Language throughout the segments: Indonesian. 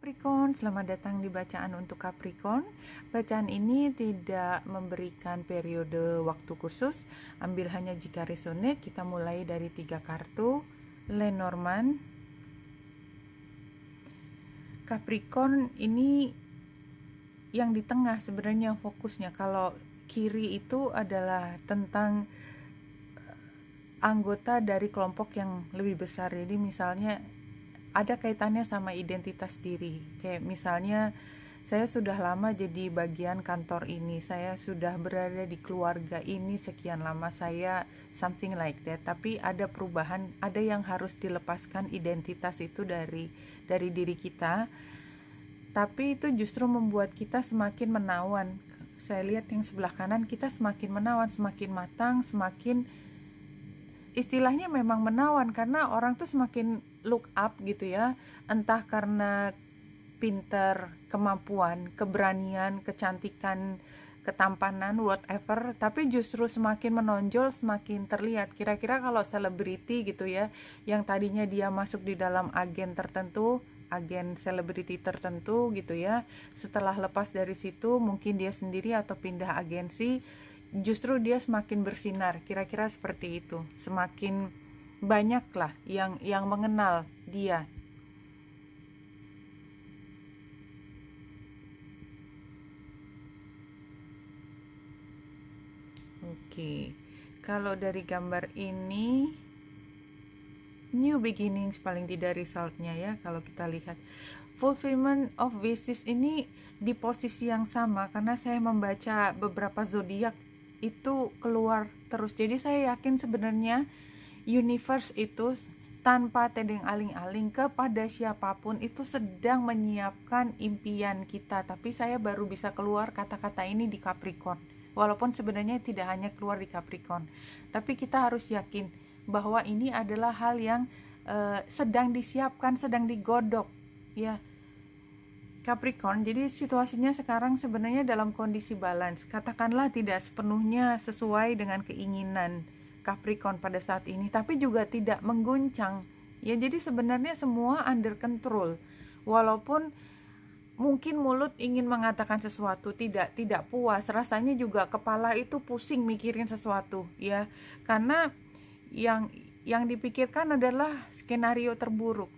Capricorn, selamat datang di bacaan untuk Capricorn. Bacaan ini tidak memberikan periode waktu khusus, ambil hanya jika resonate. Kita mulai dari 3 kartu. Lenormand. Capricorn ini yang di tengah sebenarnya fokusnya. Kalau kiri itu adalah tentang anggota dari kelompok yang lebih besar. Jadi misalnya ada kaitannya sama identitas diri. Kayak misalnya saya sudah lama jadi bagian kantor ini, saya sudah berada di keluarga ini sekian lama, saya something like that. Tapi ada perubahan, ada yang harus dilepaskan identitas itu dari diri kita. Tapi itu justru membuat kita semakin menawan. Saya lihat yang sebelah kanan, kita semakin menawan, semakin matang, semakin istilahnya memang menawan, karena orang tuh semakin look up gitu ya, entah karena pinter, kemampuan, keberanian, kecantikan, ketampanan, whatever, tapi justru semakin menonjol, semakin terlihat. Kira-kira kalau selebriti gitu ya, yang tadinya dia masuk di dalam agen tertentu, agen selebriti tertentu gitu ya, setelah lepas dari situ mungkin dia sendiri atau pindah agensi, justru dia semakin bersinar. Kira-kira seperti itu. Semakin banyaklah yang mengenal dia. Oke. Kalau dari gambar ini new beginnings, paling tidak resultnya ya, kalau kita lihat fulfillment of wishes ini di posisi yang sama, karena saya membaca beberapa zodiak itu keluar terus. Jadi saya yakin sebenarnya universe itu tanpa tedeng aling-aling kepada siapapun itu sedang menyiapkan impian kita. Tapi saya baru bisa keluar kata-kata ini di Capricorn, walaupun sebenarnya tidak hanya keluar di Capricorn, tapi kita harus yakin bahwa ini adalah hal yang sedang disiapkan, sedang digodok ya Capricorn. Jadi situasinya sekarang sebenarnya dalam kondisi balance, katakanlah tidak sepenuhnya sesuai dengan keinginan Capricorn pada saat ini, tapi juga tidak mengguncang ya. Jadi sebenarnya semua under control, walaupun mungkin mulut ingin mengatakan sesuatu, tidak puas, rasanya juga kepala itu pusing mikirin sesuatu ya, karena yang dipikirkan adalah skenario terburuk.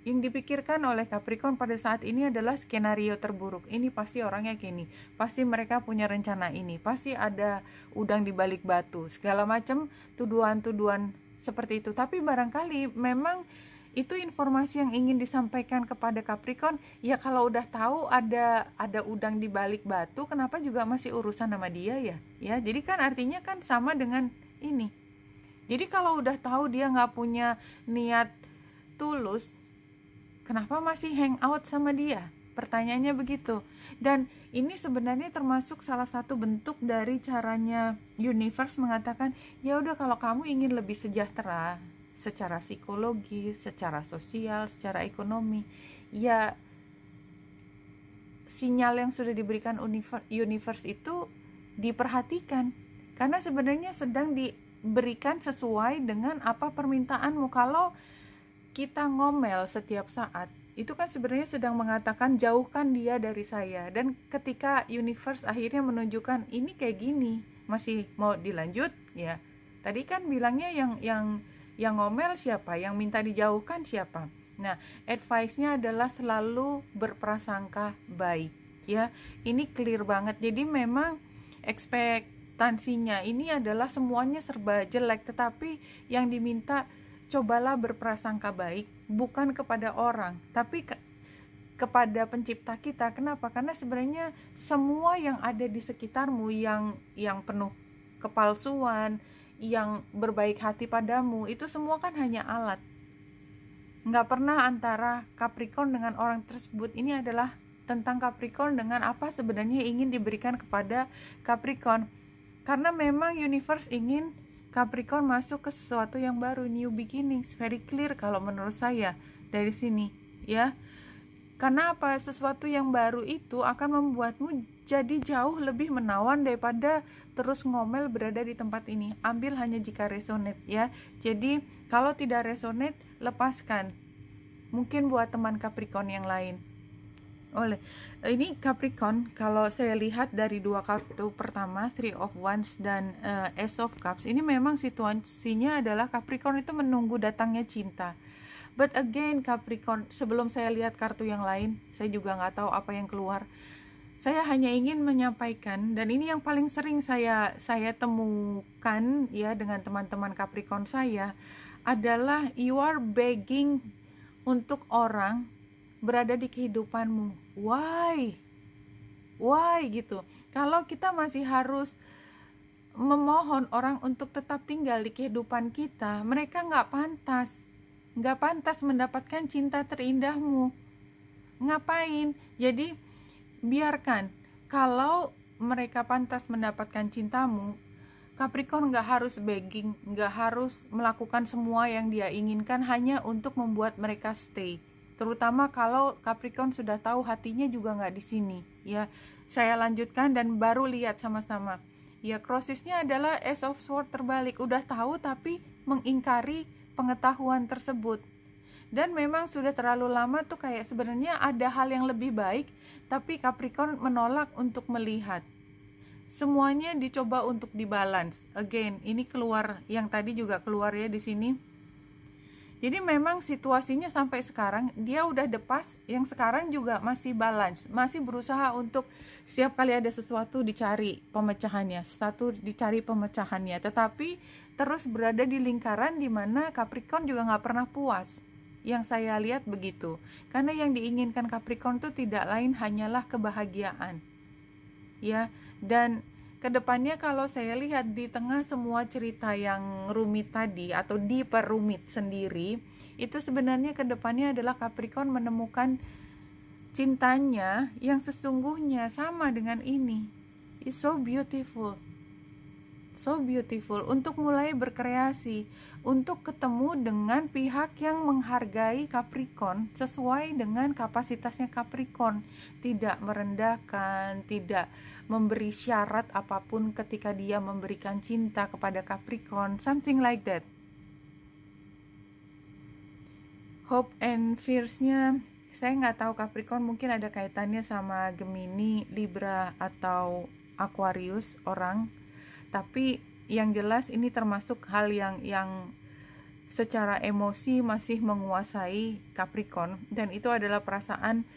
Yang dipikirkan oleh Capricorn pada saat ini adalah skenario terburuk. Ini pasti orangnya gini, pasti mereka punya rencana ini, pasti ada udang di balik batu, segala macam tuduhan-tuduhan seperti itu. Tapi barangkali memang itu informasi yang ingin disampaikan kepada Capricorn. Ya kalau udah tahu ada udang di balik batu, kenapa juga masih urusan sama dia ya? Ya, jadi kan artinya kan sama dengan ini. Jadi kalau udah tahu dia nggak punya niat tulus, kenapa masih hang out sama dia? Pertanyaannya begitu. Dan ini sebenarnya termasuk salah satu bentuk dari caranya universe mengatakan, ya udah kalau kamu ingin lebih sejahtera secara psikologi, secara sosial, secara ekonomi, ya sinyal yang sudah diberikan universe itu diperhatikan, karena sebenarnya sedang diberikan sesuai dengan apa permintaanmu. Kalau kita ngomel setiap saat, itu kan sebenarnya sedang mengatakan jauhkan dia dari saya. Dan ketika universe akhirnya menunjukkan ini kayak gini, masih mau dilanjut ya. Tadi kan bilangnya yang ngomel siapa, yang minta dijauhkan siapa. Nah, advice-nya adalah selalu berprasangka baik ya. Ini clear banget. Jadi memang ekspektasinya ini adalah semuanya serba jelek, tetapi yang diminta cobalah berprasangka baik, bukan kepada orang, tapi kepada pencipta kita. Kenapa? Karena sebenarnya semua yang ada di sekitarmu yang penuh kepalsuan, yang berbaik hati padamu, itu semua kan hanya alat. Nggak pernah antara Capricorn dengan orang tersebut. Ini adalah tentang Capricorn dengan apa sebenarnya ingin diberikan kepada Capricorn. Karena memang universe ingin Capricorn masuk ke sesuatu yang baru, new beginnings, very clear kalau menurut saya dari sini ya. Karena apa? Sesuatu yang baru itu akan membuatmu jadi jauh lebih menawan daripada terus ngomel berada di tempat ini. Ambil hanya jika resonate ya. Jadi kalau tidak resonate, lepaskan. Mungkin buat teman Capricorn yang lain. Oleh ini Capricorn, kalau saya lihat dari dua kartu pertama, Three of Wands dan Ace of Cups, ini memang situasinya adalah Capricorn itu menunggu datangnya cinta. But again Capricorn, sebelum saya lihat kartu yang lain, saya juga nggak tahu apa yang keluar. Saya hanya ingin menyampaikan, dan ini yang paling sering saya temukan ya dengan teman-teman Capricorn saya, adalah you are begging untuk orang berada di kehidupanmu. Why gitu. Kalau kita masih harus memohon orang untuk tetap tinggal di kehidupan kita, mereka nggak pantas mendapatkan cinta terindahmu. Ngapain? Jadi biarkan. Kalau mereka pantas mendapatkan cintamu, Capricorn nggak harus begging, nggak harus melakukan semua yang dia inginkan hanya untuk membuat mereka stay. Terutama kalau Capricorn sudah tahu hatinya juga nggak di sini. Ya, saya lanjutkan dan baru lihat sama-sama. Ya, crossesnya adalah Ace of Swords terbalik. Udah tahu tapi mengingkari pengetahuan tersebut. Dan memang sudah terlalu lama tuh kayak sebenarnya ada hal yang lebih baik, tapi Capricorn menolak untuk melihat. Semuanya dicoba untuk dibalance. Again, ini keluar, yang tadi juga keluar ya di sini. Jadi memang situasinya sampai sekarang dia udah depas, yang sekarang juga masih balance, masih berusaha untuk setiap kali ada sesuatu dicari pemecahannya, tetapi terus berada di lingkaran di mana Capricorn juga nggak pernah puas. Yang saya lihat begitu, karena yang diinginkan Capricorn itu tidak lain hanyalah kebahagiaan. Ya, dan kedepannya kalau saya lihat di tengah semua cerita yang rumit tadi atau diperumit sendiri, itu sebenarnya kedepannya adalah Capricorn menemukan cintanya yang sesungguhnya sama dengan ini. It's so beautiful. So beautiful, untuk mulai berkreasi, untuk ketemu dengan pihak yang menghargai Capricorn sesuai dengan kapasitasnya Capricorn, tidak merendahkan, tidak memberi syarat apapun ketika dia memberikan cinta kepada Capricorn, something like that. Hope and fears-nya saya nggak tahu, Capricorn mungkin ada kaitannya sama Gemini, Libra atau Aquarius orang. Tapi yang jelas ini termasuk hal yang secara emosi masih menguasai Capricorn, dan itu adalah perasaan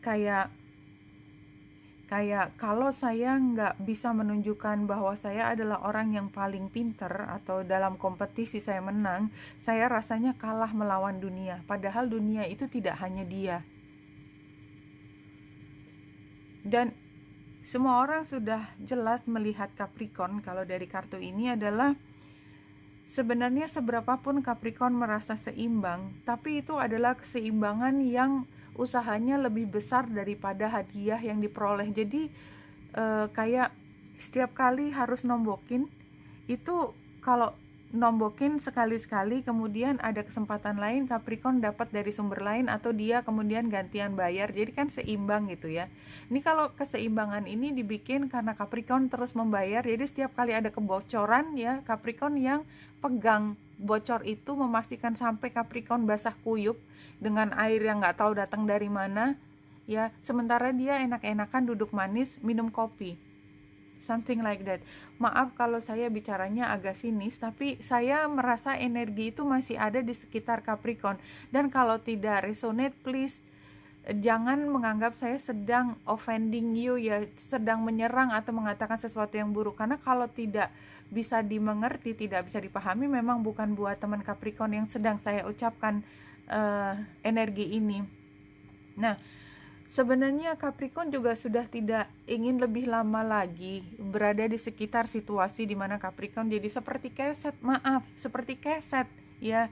kayak kalau saya nggak bisa menunjukkan bahwa saya adalah orang yang paling pinter atau dalam kompetisi saya menang, saya rasanya kalah melawan dunia, padahal dunia itu tidak hanya dia. Dan semua orang sudah jelas melihat Capricorn kalau dari kartu ini adalah sebenarnya seberapapun Capricorn merasa seimbang, tapi itu adalah keseimbangan yang usahanya lebih besar daripada hadiah yang diperoleh. Jadi kayak setiap kali harus nombokin, itu kalau nombokin sekali-sekali kemudian ada kesempatan lain Capricorn dapat dari sumber lain atau dia kemudian gantian bayar, jadi kan seimbang gitu ya. Ini kalau keseimbangan ini dibikin karena Capricorn terus membayar, jadi setiap kali ada kebocoran ya Capricorn yang pegang bocor itu, memastikan sampai Capricorn basah kuyup dengan air yang nggak tahu datang dari mana ya, sementara dia enak-enakan duduk manis minum kopi. Something like that. Maaf kalau saya bicaranya agak sinis, tapi saya merasa energi itu masih ada di sekitar Capricorn. Dan kalau tidak resonate, please jangan menganggap saya sedang offending you ya, sedang menyerang atau mengatakan sesuatu yang buruk. Karena kalau tidak bisa dimengerti, tidak bisa dipahami, memang bukan buat teman Capricorn yang sedang saya ucapkan energi ini. Nah, sebenarnya Capricorn juga sudah tidak ingin lebih lama lagi berada di sekitar situasi di mana Capricorn jadi seperti keset, seperti keset ya.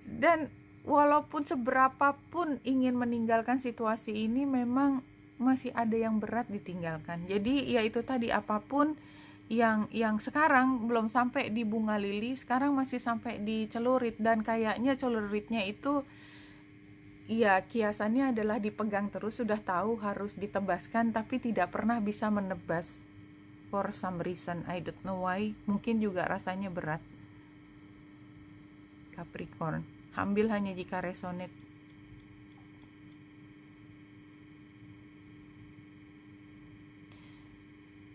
Dan walaupun seberapapun ingin meninggalkan situasi ini, memang masih ada yang berat ditinggalkan. Jadi ya itu tadi, apapun yang sekarang belum sampai di bunga lili, sekarang masih sampai di celurit, dan kayaknya celuritnya itu ya kiasannya adalah dipegang terus, sudah tahu harus ditebaskan tapi tidak pernah bisa menebas for some reason, I don't know why. Mungkin juga rasanya berat. Capricorn, ambil hanya jika resonate.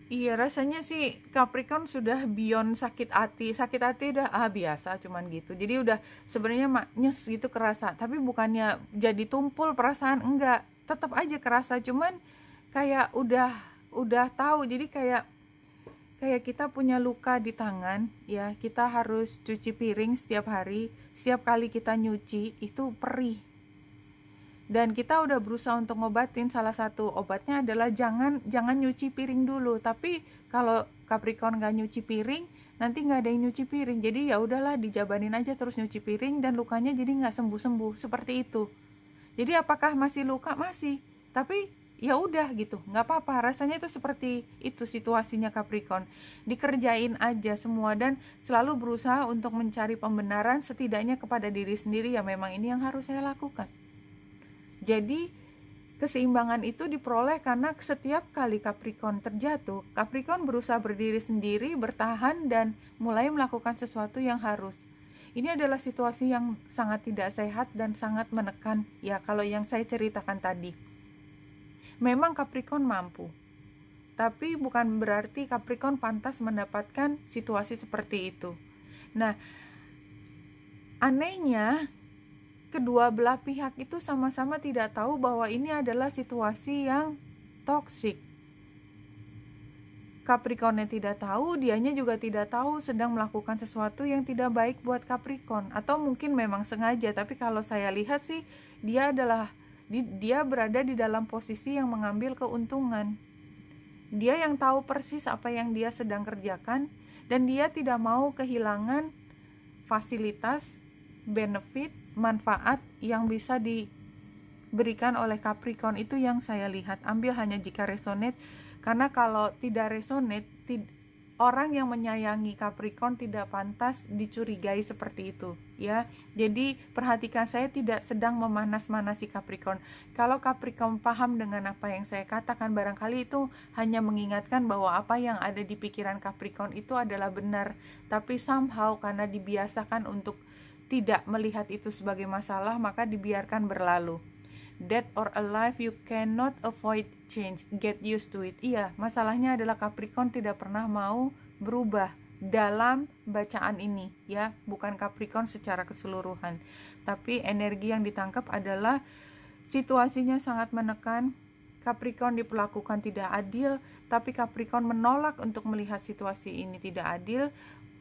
Iya, rasanya sih Capricorn sudah beyond sakit hati. Sakit hati udah biasa cuman gitu. Jadi udah sebenarnya nyes gitu kerasa, tapi bukannya jadi tumpul perasaan, enggak. Tetap aja kerasa, cuman kayak udah tahu. Jadi kayak kayak kita punya luka di tangan ya, kita harus cuci piring setiap hari. Setiap kali kita nyuci itu perih. Dan kita udah berusaha untuk ngobatin, salah satu obatnya adalah jangan nyuci piring dulu. Tapi kalau Capricorn nggak nyuci piring, nanti nggak ada yang nyuci piring. Jadi ya udahlah, dijabanin aja terus nyuci piring dan lukanya jadi nggak sembuh-sembuh, seperti itu. Jadi apakah masih luka? Masih, tapi ya udah gitu, nggak apa-apa. Rasanya itu seperti itu situasinya Capricorn. Dikerjain aja semua dan selalu berusaha untuk mencari pembenaran setidaknya kepada diri sendiri, ya memang ini yang harus saya lakukan. Jadi keseimbangan itu diperoleh karena setiap kali Capricorn terjatuh, Capricorn berusaha berdiri sendiri, bertahan, dan mulai melakukan sesuatu yang harus. Ini adalah situasi yang sangat tidak sehat dan sangat menekan, ya kalau yang saya ceritakan tadi. Memang Capricorn mampu, tapi bukan berarti Capricorn pantas mendapatkan situasi seperti itu. Nah, anehnya kedua belah pihak itu sama-sama tidak tahu bahwa ini adalah situasi yang toksik. Capricornnya tidak tahu, dianya juga tidak tahu sedang melakukan sesuatu yang tidak baik buat Capricorn, atau mungkin memang sengaja. Tapi kalau saya lihat sih, dia berada di dalam posisi yang mengambil keuntungan. Dia yang tahu persis apa yang dia sedang kerjakan, dan dia tidak mau kehilangan fasilitas, benefit, manfaat yang bisa diberikan oleh Capricorn. Itu yang saya lihat. Ambil hanya jika resonate, karena kalau tidak resonate, orang yang menyayangi Capricorn tidak pantas dicurigai seperti itu, ya. Jadi perhatikan, saya tidak sedang memanas-manasi Capricorn. Kalau Capricorn paham dengan apa yang saya katakan, barangkali itu hanya mengingatkan bahwa apa yang ada di pikiran Capricorn itu adalah benar, tapi somehow karena dibiasakan untuk tidak melihat itu sebagai masalah, maka dibiarkan berlalu. Dead or alive, you cannot avoid change. Get used to it. Iya, masalahnya adalah Capricorn tidak pernah mau berubah dalam bacaan ini, ya. Bukan Capricorn secara keseluruhan, tapi energi yang ditangkap adalah situasinya sangat menekan. Capricorn diperlakukan tidak adil, tapi Capricorn menolak untuk melihat situasi ini tidak adil.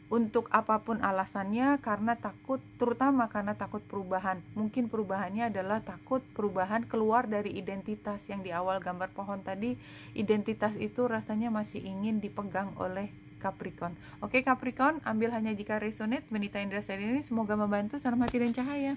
Untuk apapun alasannya, karena takut, terutama karena takut perubahan. Mungkin perubahannya adalah takut perubahan keluar dari identitas yang di awal gambar pohon tadi. Identitas itu rasanya masih ingin dipegang oleh Capricorn. Oke Capricorn, ambil hanya jika resonate. Benita Indrasari ini semoga membantu. Salam hati dan cahaya.